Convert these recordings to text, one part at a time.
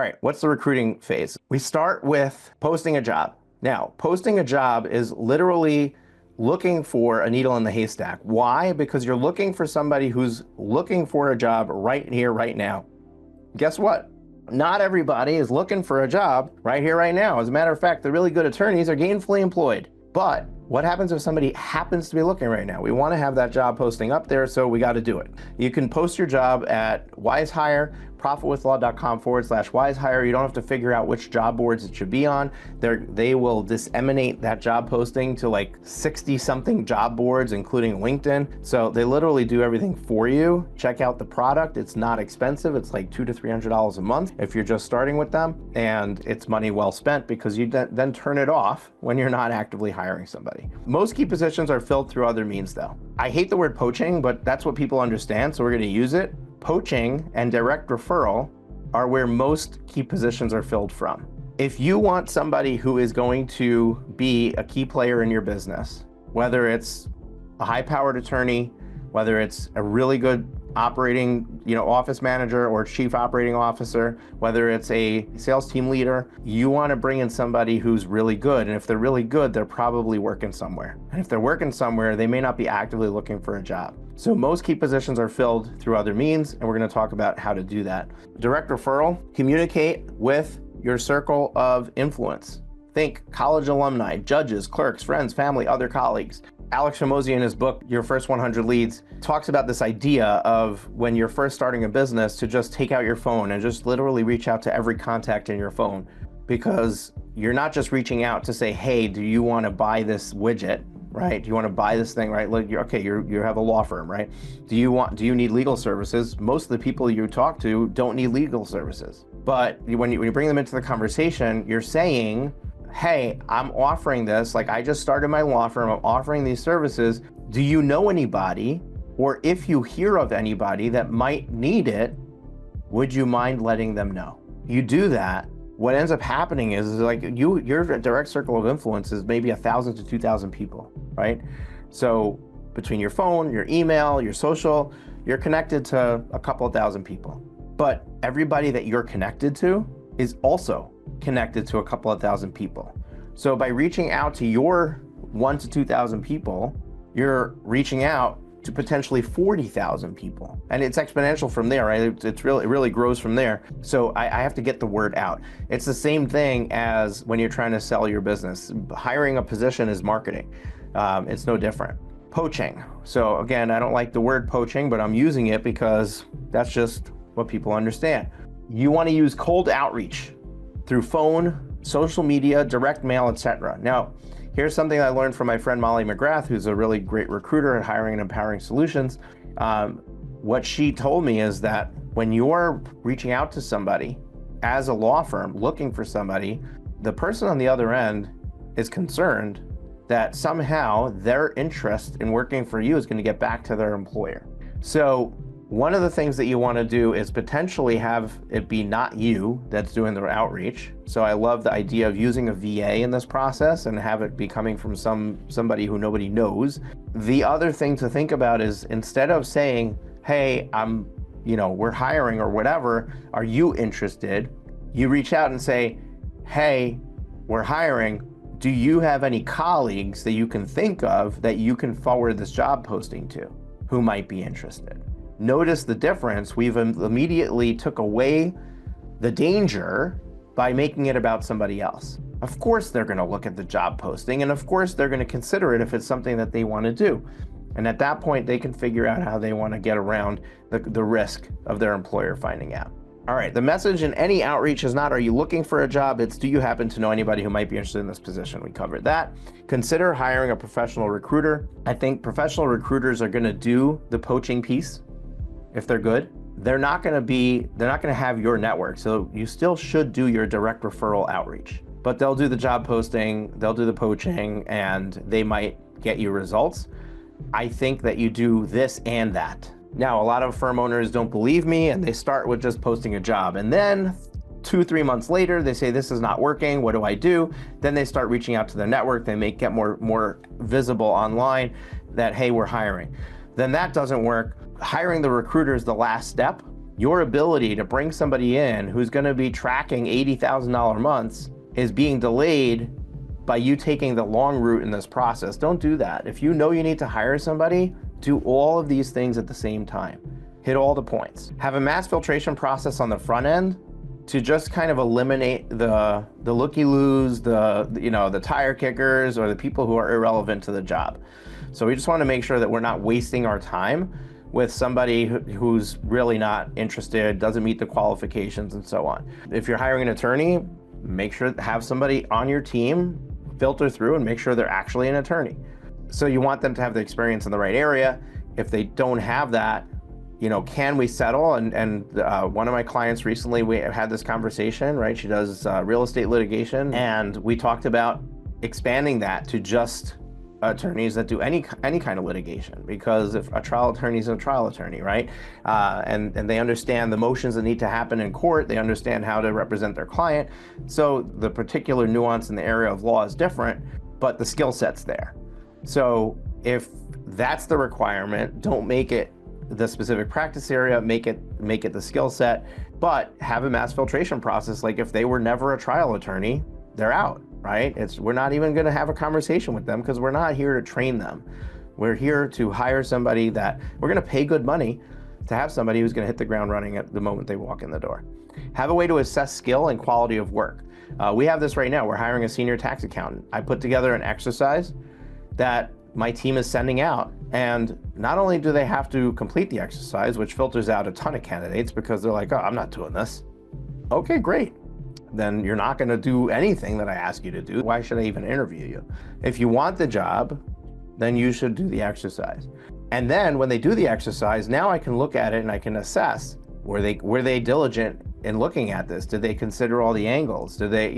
right, what's the recruiting phase? We start with posting a job. Now, posting a job is literally looking for a needle in the haystack. Why? Because you're looking for somebody who's looking for a job right here, right now. Guess what? Not everybody is looking for a job right here, right now. As a matter of fact, the really good attorneys are gainfully employed. But what happens if somebody happens to be looking right now? We want to have that job posting up there, so we got to do it. You can post your job at WiseHire, profitwithlaw.com/WiseHire. You don't have to figure out which job boards it should be on. They will disseminate that job posting to like 60-something job boards, including LinkedIn. So they literally do everything for you. Check out the product. It's not expensive. It's like $200 to $300 a month if you're just starting with them. And it's money well spent because you then turn it off when you're not actively hiring somebody. Most key positions are filled through other means though. I hate the word poaching, but that's what people understand, so we're going to use it. Poaching and direct referral are where most key positions are filled from. If you want somebody who is going to be a key player in your business, whether it's a high-powered attorney, whether it's a really good operating, office manager or chief operating officer, whether it's a sales team leader, you want to bring in somebody who's really good. And if they're really good, they're probably working somewhere. And if they're working somewhere, they may not be actively looking for a job. So most key positions are filled through other means, and we're going to talk about how to do that. Direct referral, communicate with your circle of influence. Think college alumni, judges, clerks, friends, family, other colleagues. Alex Hormozi in his book, Your First 100 Leads, talks about this idea of when you're first starting a business to just take out your phone and just literally reach out to every contact in your phone, because you're not just reaching out to say, hey, do you want to buy this widget, right? Do you want to buy this thing, right? Like, you have a law firm, right? Do you need legal services? Most of the people you talk to don't need legal services. But when you bring them into the conversation, you're saying, hey, I'm offering this, like I just started my law firm, I'm offering these services. Do you know anybody, or if you hear of anybody that might need it, would you mind letting them know? You do that, what ends up happening is like your direct circle of influence is maybe 1,000 to 2,000 people, right? So between your phone, your email, your social, you're connected to a couple of thousand people. But everybody that you're connected to is also connected to a couple of thousand people. So by reaching out to your 1,000 to 2,000 people, you're reaching out to potentially 40,000 people. And it's exponential from there, right? It really grows from there. So I have to get the word out. It's the same thing as when you're trying to sell your business. Hiring a position is marketing. It's no different. Poaching. So again, I don't like the word poaching, but I'm using it because that's just what people understand. You want to use cold outreach through phone, social media, direct mail, etc. Now, here's something I learned from my friend Molly McGrath, who's a really great recruiter at Hiring and Empowering Solutions. What she told me is that when you're reaching out to somebody as a law firm looking for somebody, the person on the other end is concerned that somehow their interest in working for you is going to get back to their employer. So one of the things that you want to do is potentially have it be not you that's doing the outreach. So I love the idea of using a VA in this process and have it be coming from somebody who nobody knows. The other thing to think about is instead of saying, hey, we're hiring or whatever, are you interested? You reach out and say, hey, we're hiring. Do you have any colleagues that you can think of that you can forward this job posting to who might be interested? Notice the difference. We've immediately took away the danger by making it about somebody else. Of course, they're going to look at the job posting, and of course, they're going to consider it if it's something that they want to do. And at that point, they can figure out how they want to get around the risk of their employer finding out. All right, the message in any outreach is not, are you looking for a job? It's, do you happen to know anybody who might be interested in this position? We covered that. Consider hiring a professional recruiter. I think professional recruiters are going to do the poaching piece. If they're good, they're not going to have your network. So you still should do your direct referral outreach, but they'll do the job posting, they'll do the poaching, and they might get you results. I think that you do this and that. Now, a lot of firm owners don't believe me and they start with just posting a job. And then 2-3 months later, they say, this is not working. What do I do? Then they start reaching out to their network. They may get more visible online that, hey, we're hiring. Then that doesn't work. Hiring the recruiter is the last step. Your ability to bring somebody in who's going to be tracking $80,000 months is being delayed by you taking the long route in this process. Don't do that. If you know you need to hire somebody, do all of these things at the same time. Hit all the points. Have a mass filtration process on the front end to just kind of eliminate the looky-loos, the tire kickers, or the people who are irrelevant to the job. So we just want to make sure that we're not wasting our time with somebody who's really not interested, doesn't meet the qualifications, and so on. If you're hiring an attorney, make sure to have somebody on your team filter through and make sure they're actually an attorney. So you want them to have the experience in the right area. If they don't have that, can we settle? And one of my clients recently, we had this conversation, right? She does real estate litigation, and we talked about expanding that to just attorneys that do any kind of litigation, because if a trial attorney is a trial attorney, right? And they understand the motions that need to happen in court, they understand how to represent their client. So the particular nuance in the area of law is different, but the skill set's there. So if that's the requirement, don't make it the specific practice area, make it the skill set, but have a mass filtration process. Like if they were never a trial attorney, they're out. Right? We're not even going to have a conversation with them because we're not here to train them. We're here to hire somebody that we're going to pay good money to have somebody who's going to hit the ground running at the moment they walk in the door. Have a way to assess skill and quality of work. We have this right now. We're hiring a senior tax accountant. I put together an exercise that my team is sending out. And not only do they have to complete the exercise, which filters out a ton of candidates because they're like, oh, I'm not doing this. Okay, great. Then you're not going to do anything that I ask you to do. Why should I even interview you? If you want the job, then you should do the exercise. And then when they do the exercise, now I can look at it and I can assess, were they diligent in looking at this? Did they consider all the angles? Did they,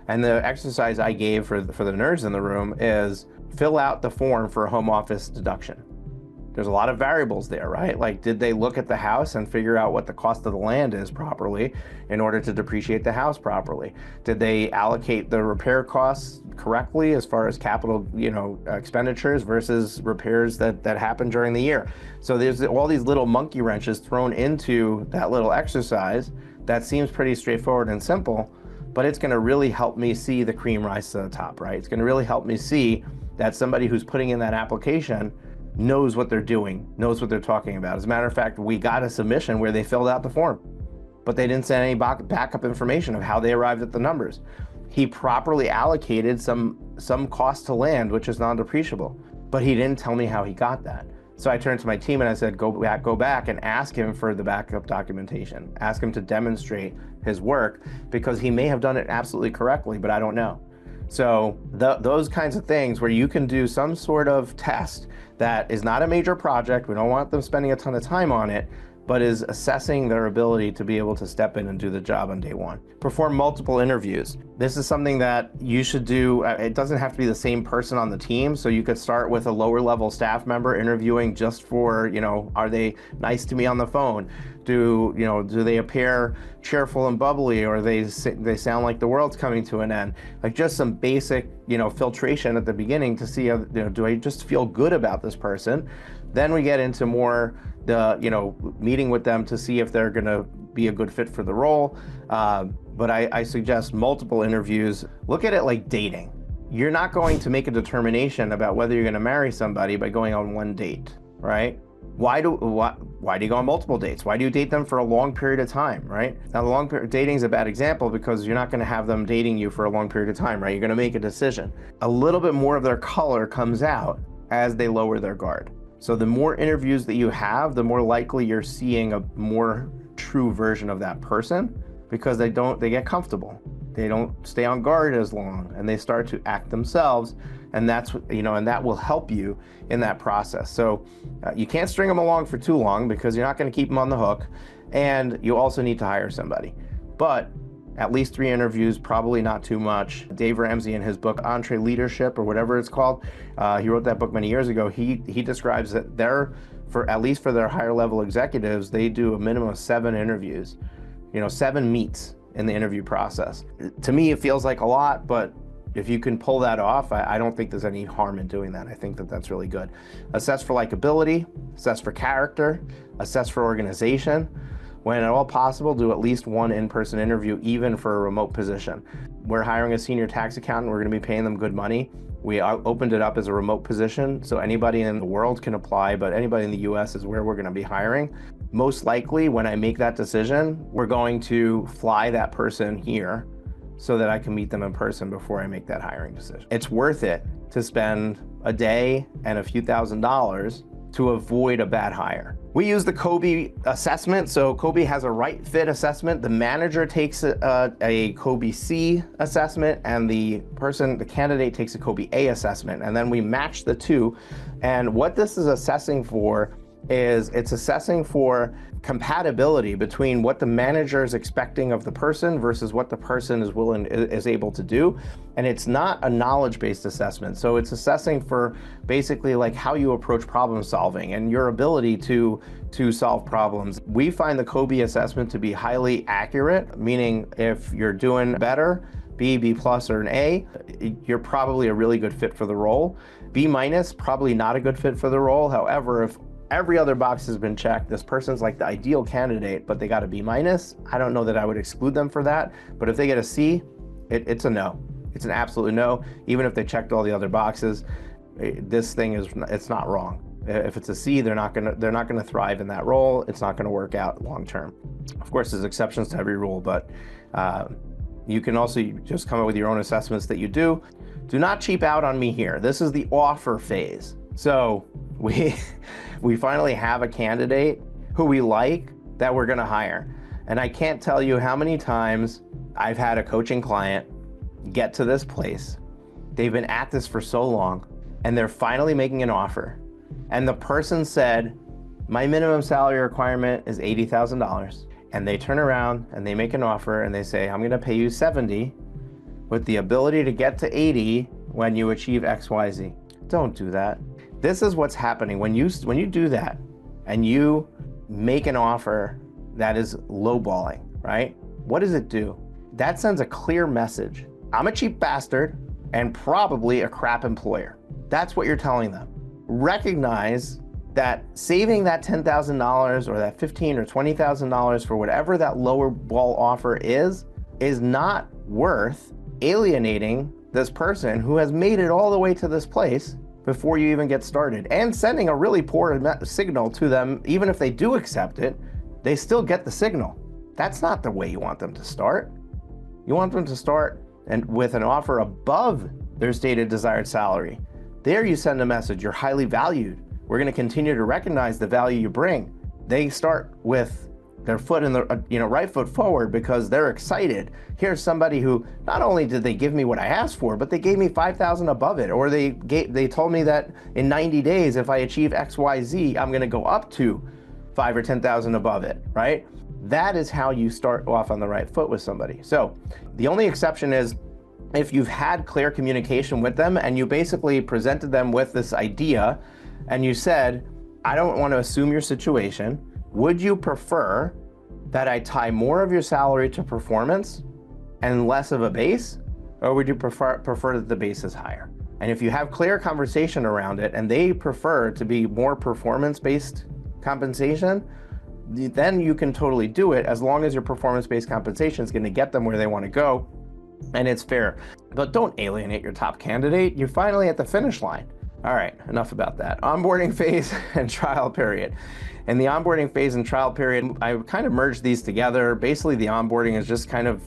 and the exercise I gave for the nerds in the room is fill out the form for a home office deduction. There's a lot of variables there, right? Like, did they look at the house and figure out what the cost of the land is properly in order to depreciate the house properly? Did they allocate the repair costs correctly as far as capital, expenditures versus repairs that happen during the year? So there's all these little monkey wrenches thrown into that little exercise that seems pretty straightforward and simple, but it's going to really help me see the cream rise to the top, right? It's going to really help me see that somebody who's putting in that application knows what they're doing, knows what they're talking about. As a matter of fact, we got a submission where they filled out the form, but they didn't send any backup information of how they arrived at the numbers. He properly allocated some cost to land, which is non-depreciable, but he didn't tell me how he got that. So I turned to my team and I said, go back and ask him for the backup documentation. Ask him to demonstrate his work, because he may have done it absolutely correctly, but I don't know. So those kinds of things where you can do some sort of test that is not a major project, we don't want them spending a ton of time on it, but is assessing their ability to be able to step in and do the job on day one. Perform multiple interviews. This is something that you should do. It doesn't have to be the same person on the team. So you could start with a lower level staff member interviewing just for, are they nice to me on the phone? Do they appear cheerful and bubbly, or they sound like the world's coming to an end? Like just some basic, filtration at the beginning to see, do I just feel good about this person? Then we get into more meeting with them to see if they're going to be a good fit for the role. But I suggest multiple interviews. Look at it like dating. You're not going to make a determination about whether you're going to marry somebody by going on one date, right? Why do you go on multiple dates? Why do you date them for a long period of time, right? Now, dating is a bad example because you're not going to have them dating you for a long period of time, right? You're going to make a decision. A little bit more of their color comes out as they lower their guard. So the more interviews that you have, the more likely you're seeing a more true version of that person, because they get comfortable. They don't stay on guard as long, and they start to act themselves. And that's, and that will help you in that process. So you can't string them along for too long, because you're not going to keep them on the hook. And you also need to hire somebody. But at least 3 interviews, probably not too much. Dave Ramsey, in his book, EntreLeadership, or whatever it's called, he wrote that book many years ago. He describes that at least for their higher level executives, they do a minimum of 7 interviews, 7 meets in the interview process. To me, it feels like a lot, but if you can pull that off, I don't think there's any harm in doing that. I think that that's really good. Assess for likability, assess for character, assess for organization. When at all possible, do at least one in-person interview, even for a remote position. We're hiring a senior tax accountant. We're going to be paying them good money. We opened it up as a remote position, so anybody in the world can apply, but anybody in the US is where we're going to be hiring. Most likely, when I make that decision, we're going to fly that person here so that I can meet them in person before I make that hiring decision. It's worth it to spend a day and a few $1,000s to avoid a bad hire. We use the Kobe assessment. So Kobe has a right fit assessment. The manager takes a Kobe C assessment, and the candidate takes a Kobe A assessment. And then we match the two. And what this is assessing for is it's assessing for compatibility between what the manager is expecting of the person versus what the person is able to do. And it's not a knowledge-based assessment. So it's assessing for basically like how you approach problem solving and your ability to solve problems. We find the Kobe assessment to be highly accurate, meaning if you're doing better, B plus, or an A, you're probably a really good fit for the role. B minus, probably not a good fit for the role. However, if every other box has been checked, this person's like the ideal candidate, but they got a B minus, I don't know that I would exclude them for that. But if they get a C, it's a no. It's an absolute no. Even if they checked all the other boxes, this thing it's not wrong. If it's a C, they're not gonna thrive in that role. It's not gonna work out long term. Of course, there's exceptions to every rule, but you can also just come up with your own assessments that you do. Do not cheap out on me here. This is the offer phase. So we finally have a candidate who we like that we're gonna hire. And I can't tell you how many times I've had a coaching client get to this place. They've been at this for so long, and they're finally making an offer. And the person said, my minimum salary requirement is $80,000. And they turn around and they make an offer and they say, I'm gonna pay you 70 with the ability to get to 80 when you achieve XYZ. Don't do that. This is what's happening when you do that and you make an offer that is lowballing, right? What does it do? That sends a clear message. I'm a cheap bastard and probably a crap employer. That's what you're telling them. Recognize that saving that $10,000 or that $15,000 or $20,000 for whatever that lower ball offer is not worth alienating this person who has made it all the way to this place before you even get started, and sending a really poor signal to them. Even if they do accept it, they still get the signal. That's not the way you want them to start. You want them to start with an offer above their stated desired salary. There you send a message, you're highly valued. We're gonna continue to recognize the value you bring. They start with their foot in the right foot forward because they're excited. Here's somebody who not only did they give me what I asked for, but they gave me 5,000 above it, or they told me that in 90 days if I achieve XYZ, I'm going to go up to 5 or 10,000 above it, right? That is how you start off on the right foot with somebody. So the only exception is if you've had clear communication with them and you basically presented them with this idea and you said, I don't want to assume your situation. Would you prefer that I tie more of your salary to performance and less of a base? Or would you prefer that the base is higher? And if you have clear conversation around it and they prefer to be more performance-based compensation, then you can totally do it as long as your performance-based compensation is going to get them where they want to go and it's fair. But don't alienate your top candidate. You're finally at the finish line. All right, enough about that. Onboarding phase and trial period. In the onboarding phase and trial period, I kind of merged these together. Basically, the onboarding is just kind of,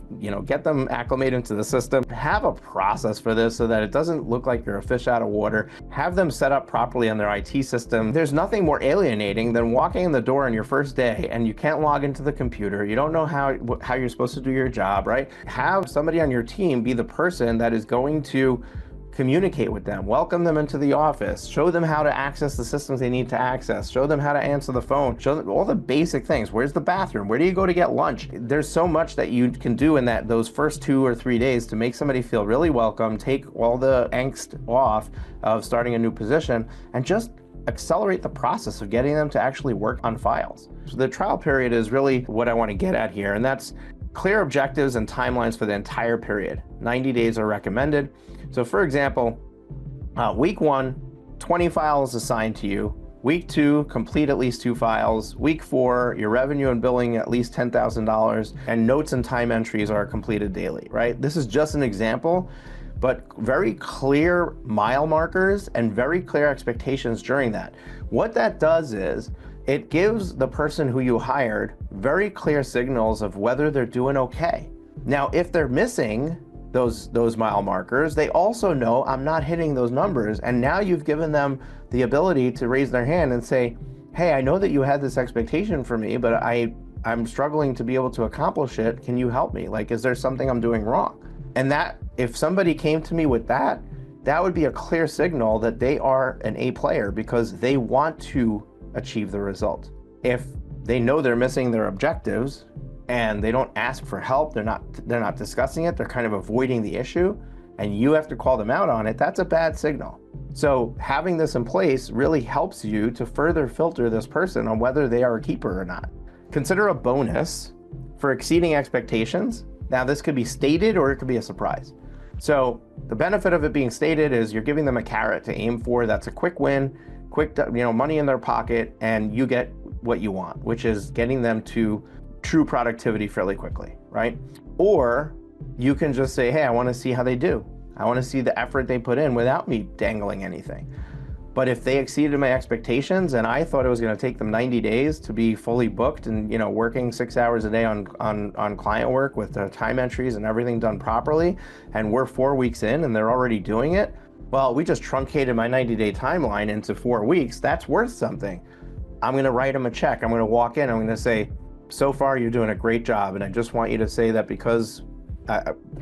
get them acclimated into the system. Have a process for this so that it doesn't look like you're a fish out of water. Have them set up properly on their IT system. There's nothing more alienating than walking in the door on your first day and you can't log into the computer. You don't know how you're supposed to do your job, right? Have somebody on your team be the person that is going to communicate with them, welcome them into the office, show them how to access the systems they need to access, show them how to answer the phone, show them all the basic things. Where's the bathroom? Where do you go to get lunch? There's so much that you can do in those first 2 or 3 days to make somebody feel really welcome, take all the angst off of starting a new position, and just accelerate the process of getting them to actually work on files. So the trial period is really what I want to get at here, and that's clear objectives and timelines for the entire period. 90 days are recommended. So for example, week 1, 20 files assigned to you. Week 2, complete at least 2 files. Week 4, your revenue and billing at least $10,000, and notes and time entries are completed daily, right? This is just an example, but very clear mile markers and very clear expectations during that. What that does is it gives the person who you hired very clear signals of whether they're doing okay. Now, if they're missing those mile markers, they also know I'm not hitting those numbers. And now you've given them the ability to raise their hand and say, hey, I know that you had this expectation for me, but I'm struggling to be able to accomplish it. Can you help me? Like, is there something I'm doing wrong? And that, if somebody came to me with that, that would be a clear signal that they are an A player because they want to achieve the result. If they know they're missing their objectives and they don't ask for help, they're not discussing it, they're kind of avoiding the issue, and you have to call them out on it, that's a bad signal. So having this in place really helps you to further filter this person on whether they are a keeper or not. Consider a bonus for exceeding expectations. Now, this could be stated or it could be a surprise. So the benefit of it being stated is you're giving them a carrot to aim for. That's a quick win, quick, money in their pocket, and you get what you want, which is getting them to true productivity fairly quickly, right? Or you can just say, hey, I want to see how they do. I want to see the effort they put in without me dangling anything. But if they exceeded my expectations and I thought it was going to take them 90 days to be fully booked and working 6 hours a day on client work with the time entries and everything done properly, and we're 4 weeks in and they're already doing it, well, we just truncated my 90-day timeline into 4 weeks. That's worth something. I'm going to write them a check. I'm going to walk in. I'm going to say, so far you're doing a great job, and I just want you to say that because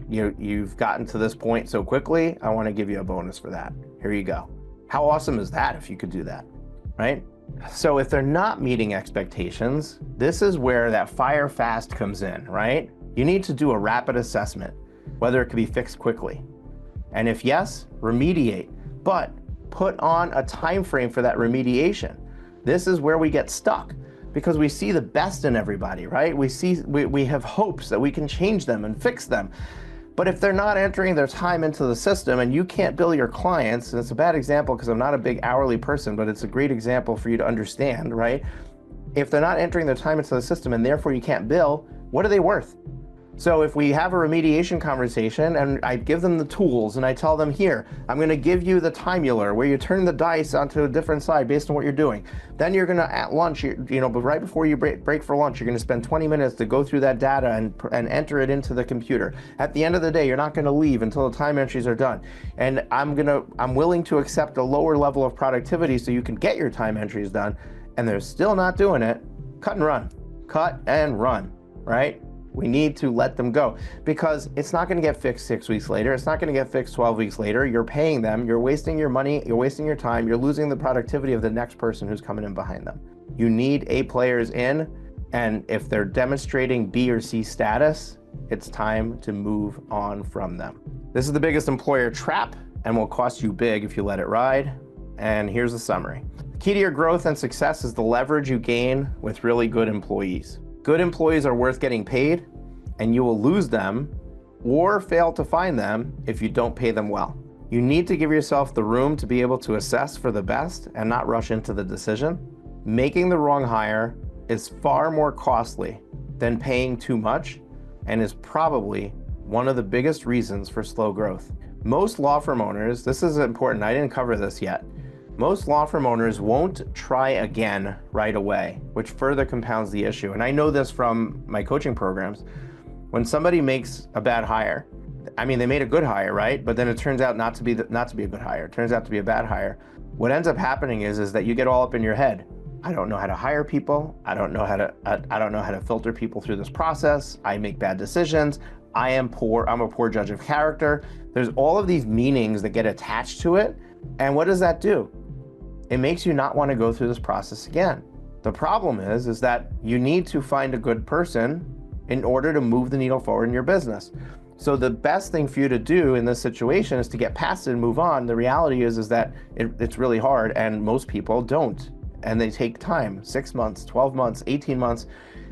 you've gotten to this point so quickly, I want to give you a bonus for that. Here you go. How awesome is that if you could do that, right? So if they're not meeting expectations, this is where that fire fast comes in, right? You need to do a rapid assessment, whether it could be fixed quickly. And if yes, remediate, but put on a time frame for that remediation. This is where we get stuck because we see the best in everybody, right? We have hopes that we can change them and fix them. But if they're not entering their time into the system and you can't bill your clients, and it's a bad example because I'm not a big hourly person, but it's a great example for you to understand, right? If they're not entering their time into the system and therefore you can't bill, what are they worth? So if we have a remediation conversation and I give them the tools and I tell them, here, I'm going to give you the timular where you turn the dice onto a different side based on what you're doing. Then you're going to, at lunch, but right before you break for lunch, you're going to spend 20 minutes to go through that data and enter it into the computer. At the end of the day, you're not going to leave until the time entries are done. And I'm willing to accept a lower level of productivity so you can get your time entries done. And they're still not doing it. Cut and run, right? We need to let them go because it's not going to get fixed 6 weeks later. It's not going to get fixed 12 weeks later. You're paying them. You're wasting your money. You're wasting your time. You're losing the productivity of the next person who's coming in behind them. You need A players in, and if they're demonstrating B or C status, it's time to move on from them. This is the biggest employer trap and will cost you big if you let it ride. And here's the summary. The key to your growth and success is the leverage you gain with really good employees. Good employees are worth getting paid, and you will lose them or fail to find them if you don't pay them well. You need to give yourself the room to be able to assess for the best and not rush into the decision. Making the wrong hire is far more costly than paying too much and is probably one of the biggest reasons for slow growth. Most law firm owners, this is important, I didn't cover this yet, most law firm owners won't try again right away, which further compounds the issue. And I know this from my coaching programs. When somebody makes a bad hire, I mean, they made a good hire, right? But then it turns out not to be a good hire. It turns out to be a bad hire. What ends up happening is that you get all up in your head. I don't know how to hire people. I don't know how to filter people through this process. I make bad decisions. I'm a poor judge of character. There's all of these meanings that get attached to it. And what does that do? It makes you not want to go through this process again. The problem is that you need to find a good person in order to move the needle forward in your business. So the best thing for you to do in this situation is to get past it and move on. The reality is that it's really hard, and most people don't. And they take time, 6 months, 12 months, 18 months.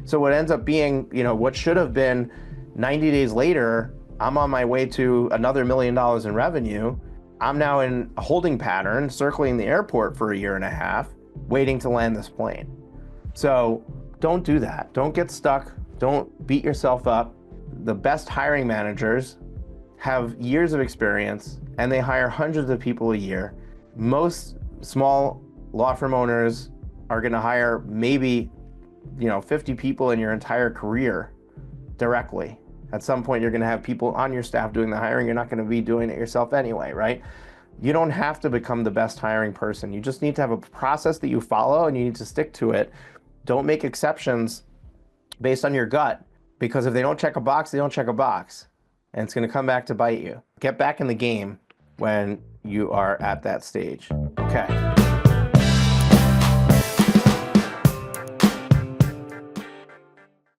So what ends up being, what should have been 90 days later, I'm on my way to another $1 million in revenue. I'm now in a holding pattern, circling the airport for 1.5 years, waiting to land this plane. So don't do that. Don't get stuck. Don't beat yourself up. The best hiring managers have years of experience and they hire hundreds of people a year. Most small law firm owners are going to hire maybe 50 people in your entire career directly. At some point, you're going to have people on your staff doing the hiring. You're not going to be doing it yourself anyway, right? You don't have to become the best hiring person. You just need to have a process that you follow and you need to stick to it. Don't make exceptions based on your gut, because if they don't check a box, they don't check a box. And it's going to come back to bite you. Get back in the game when you are at that stage. Okay.